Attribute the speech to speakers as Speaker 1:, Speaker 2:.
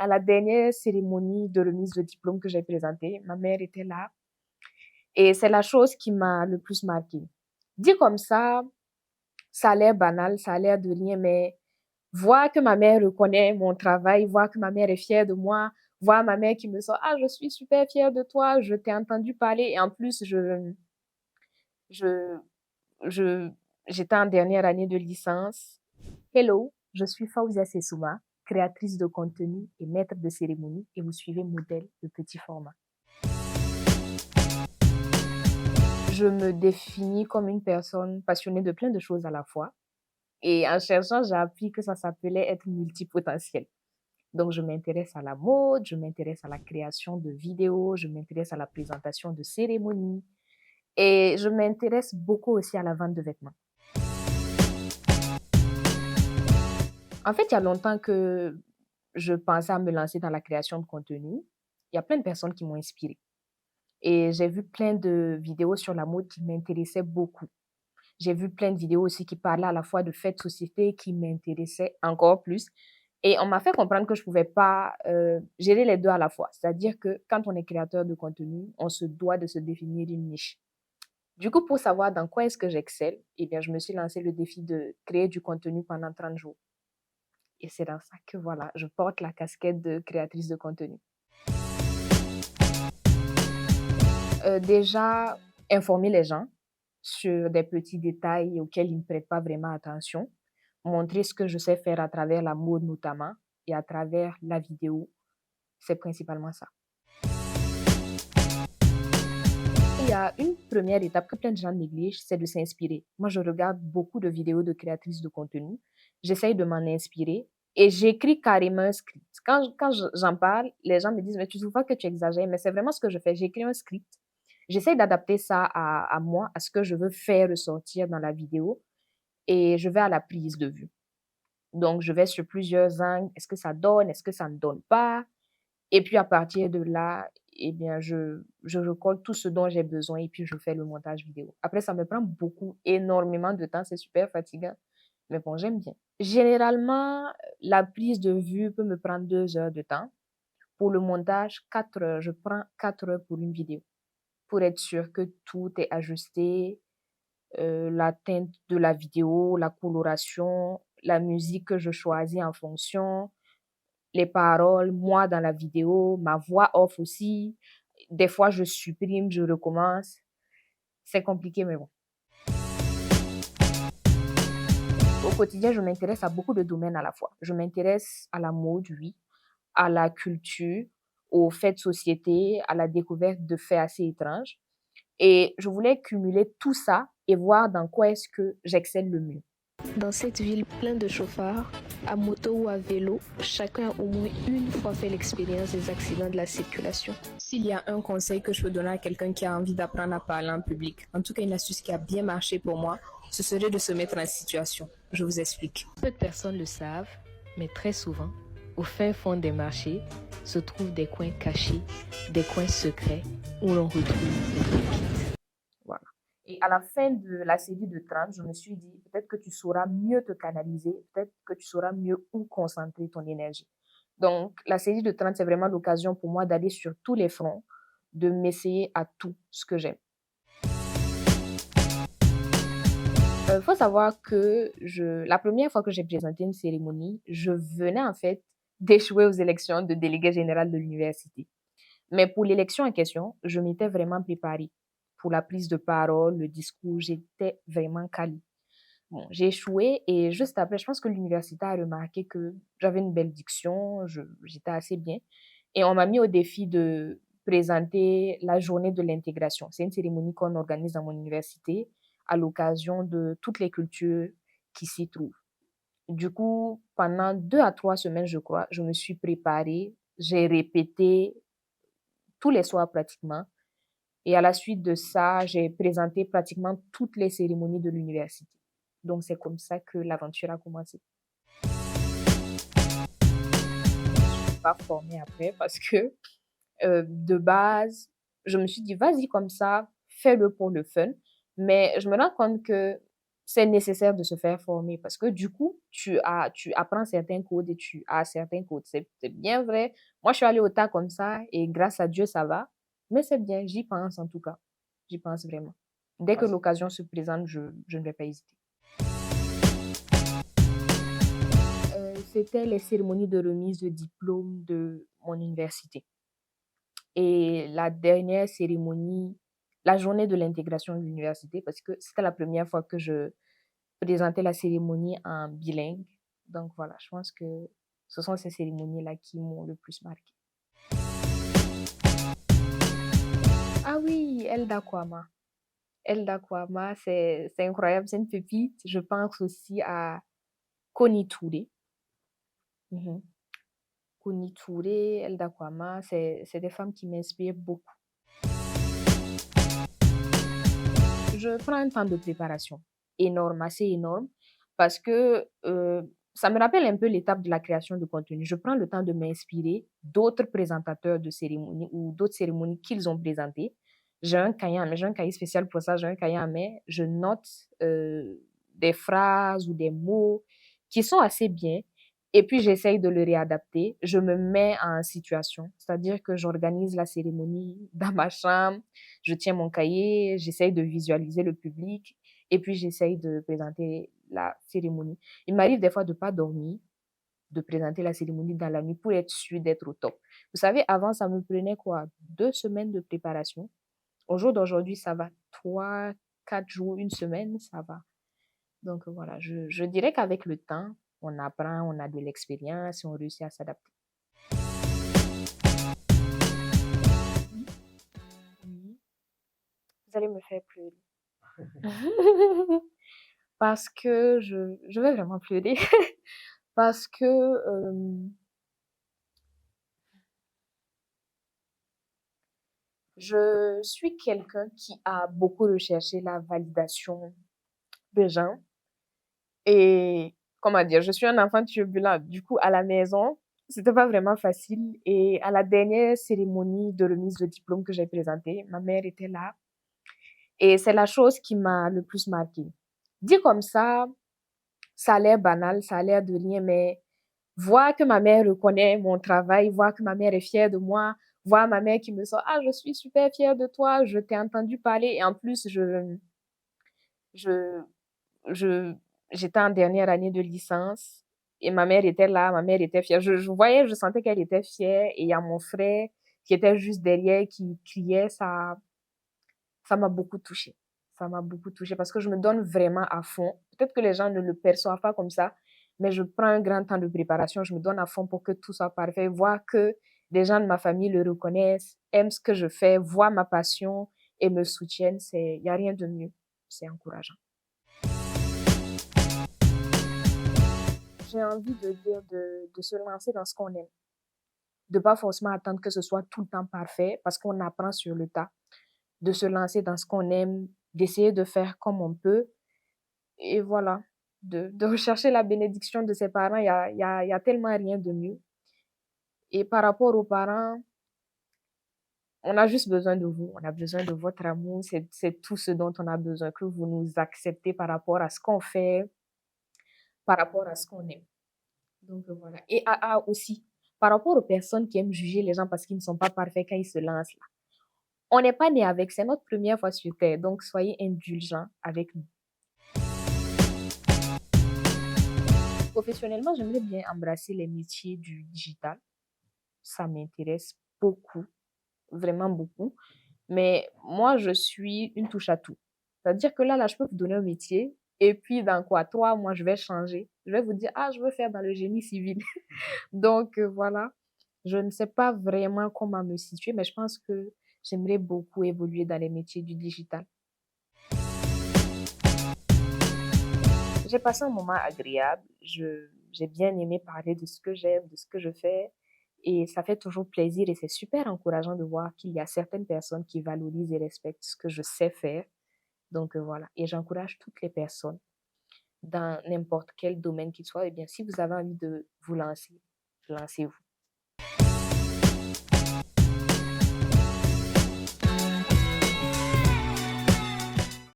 Speaker 1: à la dernière cérémonie de remise de diplôme que j'ai présentée, ma mère était là et c'est la chose qui m'a le plus marquée. Dit comme ça a l'air banal, ça a l'air de rien, mais voir que ma mère reconnaît mon travail, voir que ma mère est fière de moi, voir ma mère qui me sort, ah, je suis super fière de toi, je t'ai entendu parler et en plus, je, je, j'étais en dernière année de licence. Hello, je suis Faouzia Sessouma, créatrice de contenu et maître de cérémonie et vous suivez Modèle de petit format. Je me définis comme une personne passionnée de plein de choses à la fois. Et en cherchant, j'ai appris que ça s'appelait être multipotentiel. Donc, je m'intéresse à la mode, je m'intéresse à la création de vidéos, je m'intéresse à la présentation de cérémonies et je m'intéresse beaucoup aussi à la vente de vêtements. En fait, il y a longtemps que je pensais à me lancer dans la création de contenu. Il y a plein de personnes qui m'ont inspirée. Et j'ai vu plein de vidéos sur la mode qui m'intéressaient beaucoup. J'ai vu plein de vidéos aussi qui parlaient à la fois de faits de société qui m'intéressaient encore plus. Et on m'a fait comprendre que je pouvais pas gérer les deux à la fois. C'est-à-dire que quand on est créateur de contenu, on se doit de se définir une niche. Du coup, pour savoir dans quoi est-ce que j'excelle, eh bien, je me suis lancé le défi de créer du contenu pendant 30 jours. Et c'est dans ça que, voilà, je porte la casquette de créatrice de contenu. Déjà, informer les gens sur des petits détails auxquels ils ne prêtent pas vraiment attention. Montrer ce que je sais faire à travers la mode notamment et à travers la vidéo. C'est principalement ça. Il y a une première étape que plein de gens négligent, c'est de s'inspirer. Moi, je regarde beaucoup de vidéos de créatrices de contenu. J'essaye de m'en inspirer et j'écris carrément un script. Quand j'en parle, les gens me disent, mais tu trouves pas que tu exagères, mais c'est vraiment ce que je fais. J'écris un script. J'essaye d'adapter ça à moi, à ce que je veux faire ressortir dans la vidéo et je vais à la prise de vue. Donc, je vais sur plusieurs angles. Est-ce que ça donne? Est-ce que ça ne donne pas? Et puis, à partir de là, eh bien, je recolle tout ce dont j'ai besoin et puis je fais le montage vidéo. Après, ça me prend énormément de temps. C'est super fatigant. Mais bon, j'aime bien. Généralement, la prise de vue peut me prendre 2 heures de temps. Pour le montage, 4 heures. Je prends 4 heures pour une vidéo pour être sûr que tout est ajusté, la teinte de la vidéo, la coloration, la musique que je choisis en fonction, les paroles, moi dans la vidéo, ma voix off aussi. Des fois, je supprime, je recommence. C'est compliqué, mais bon. Au quotidien, je m'intéresse à beaucoup de domaines à la fois. Je m'intéresse à la mode, oui, à la culture, aux faits de société, à la découverte de faits assez étranges. Et je voulais cumuler tout ça et voir dans quoi est-ce que j'excelle le mieux.
Speaker 2: Dans cette ville pleine de chauffards, à moto ou à vélo, chacun a au moins une fois fait l'expérience des accidents de la circulation. S'il y a un conseil que je peux donner à quelqu'un qui a envie d'apprendre à parler en public, en tout cas une astuce qui a bien marché pour moi, ce serait de se mettre en situation. Je vous explique. Peu de personnes le savent, mais très souvent, au fin fond des marchés, se trouvent des coins cachés, des coins secrets où l'on retrouve des pépites.
Speaker 1: Voilà. Et à la fin de la série de 30, je me suis dit, peut-être que tu sauras mieux te canaliser, peut-être que tu sauras mieux où concentrer ton énergie. Donc, la série de 30, c'est vraiment l'occasion pour moi d'aller sur tous les fronts, de m'essayer à tout ce que j'aime. Il faut savoir que la première fois que j'ai présenté une cérémonie, je venais en fait d'échouer aux élections de délégué général de l'université. Mais pour l'élection en question, je m'étais vraiment préparée. Pour la prise de parole, le discours, j'étais vraiment calée. Bon, j'ai échoué et juste après, je pense que l'université a remarqué que j'avais une belle diction, j'étais assez bien. Et on m'a mis au défi de présenter la journée de l'intégration. C'est une cérémonie qu'on organise dans mon université à l'occasion de toutes les cultures qui s'y trouvent. Du coup, pendant 2 à 3 semaines, je crois, je me suis préparée, j'ai répété tous les soirs pratiquement. Et à la suite de ça, j'ai présenté pratiquement toutes les cérémonies de l'université. Donc, c'est comme ça que l'aventure a commencé. Je ne suis pas formée après parce que de base, je me suis dit, vas-y comme ça, fais-le pour le fun. Mais je me rends compte que c'est nécessaire de se faire former parce que du coup, tu apprends certains codes et tu as certains codes. C'est bien vrai. Moi, je suis allée au tas comme ça et grâce à Dieu, ça va. Mais c'est bien, j'y pense en tout cas. J'y pense vraiment. Dès que l'occasion se présente, je ne vais pas hésiter. C'était les cérémonies de remise de diplôme de mon université. Et la dernière cérémonie, la journée de l'intégration de l'université, parce que c'était la première fois que je présentais la cérémonie en bilingue. Donc voilà, je pense que ce sont ces cérémonies-là qui m'ont le plus marqué. Ah oui, Elda Kwama. Elda Kwama, c'est incroyable, c'est une pépite. Je pense aussi à Koni Touré. Mhm. Koni Touré, Elda Kwama, c'est des femmes qui m'inspirent beaucoup. Je prends un temps de préparation énorme, assez énorme, parce que ça me rappelle un peu l'étape de la création de contenu. Je prends le temps de m'inspirer d'autres présentateurs de cérémonies ou d'autres cérémonies qu'ils ont présentées. J'ai un cahier spécial pour ça, j'ai un cahier à main. Je note des phrases ou des mots qui sont assez bien. Et puis, j'essaye de le réadapter. Je me mets en situation, c'est-à-dire que j'organise la cérémonie dans ma chambre, je tiens mon cahier, j'essaye de visualiser le public et puis j'essaye de présenter la cérémonie. Il m'arrive des fois de ne pas dormir, de présenter la cérémonie dans la nuit pour être sûr d'être au top. Vous savez, avant, ça me prenait quoi? 2 semaines de préparation. Au jour d'aujourd'hui, ça va. 3, 4 jours, une semaine, ça va. Donc voilà, je dirais qu'avec le temps, on apprend, on a de l'expérience et on réussit à s'adapter. Oui, vous allez me faire pleurer. Parce que je vais vraiment pleurer. Parce que je suis quelqu'un qui a beaucoup recherché la validation des gens. Et comment dire, je suis un enfant turbulent. Du coup, à la maison, c'était pas vraiment facile. Et à la dernière cérémonie de remise de diplôme que j'ai présentée, ma mère était là. Et c'est la chose qui m'a le plus marquée. Dit comme ça a l'air banal, ça a l'air de rien, mais voir que ma mère reconnaît mon travail, voir que ma mère est fière de moi, voir ma mère qui me sort, ah, je suis super fière de toi, je t'ai entendu parler, et en plus, je, je, j'étais en dernière année de licence, et ma mère était là, ma mère était fière. Je voyais, je sentais qu'elle était fière, et il y a mon frère qui était juste derrière, qui criait, ça m'a beaucoup touchée. Ça m'a beaucoup touchée parce que je me donne vraiment à fond. Peut-être que les gens ne le perçoivent pas comme ça, mais je prends un grand temps de préparation. Je me donne à fond pour que tout soit parfait. Voir que des gens de ma famille le reconnaissent, aiment ce que je fais, voient ma passion et me soutiennent, il n'y a rien de mieux. C'est encourageant. J'ai envie de dire de se lancer dans ce qu'on aime. De pas forcément attendre que ce soit tout le temps parfait parce qu'on apprend sur le tas. De se lancer dans ce qu'on aime, d'essayer de faire comme on peut. Et voilà, de rechercher la bénédiction de ses parents, il y a tellement rien de mieux. Et par rapport aux parents, on a juste besoin de vous, on a besoin de votre amour, c'est tout ce dont on a besoin, que vous nous acceptez par rapport à ce qu'on fait, par rapport à ce qu'on aime. Donc voilà. Et aussi, par rapport aux personnes qui aiment juger les gens parce qu'ils ne sont pas parfaits quand ils se lancent là. On n'est pas né avec, c'est notre première fois sur Terre, donc soyez indulgents avec nous. Professionnellement, j'aimerais bien embrasser les métiers du digital. Ça m'intéresse beaucoup, vraiment beaucoup. Mais moi, je suis une touche à tout. C'est-à-dire que là, je peux vous donner un métier. Et puis, dans quoi, 3 mois, je vais changer. Je vais vous dire, ah, je veux faire dans le génie civil. Donc, voilà. Je ne sais pas vraiment comment me situer, mais je pense que j'aimerais beaucoup évoluer dans les métiers du digital. J'ai passé un moment agréable. J'ai bien aimé parler de ce que j'aime, de ce que je fais. Et ça fait toujours plaisir et c'est super encourageant de voir qu'il y a certaines personnes qui valorisent et respectent ce que je sais faire. Donc voilà. Et j'encourage toutes les personnes dans n'importe quel domaine qu'il soit. Eh bien, si vous avez envie de vous lancer, lancez-vous.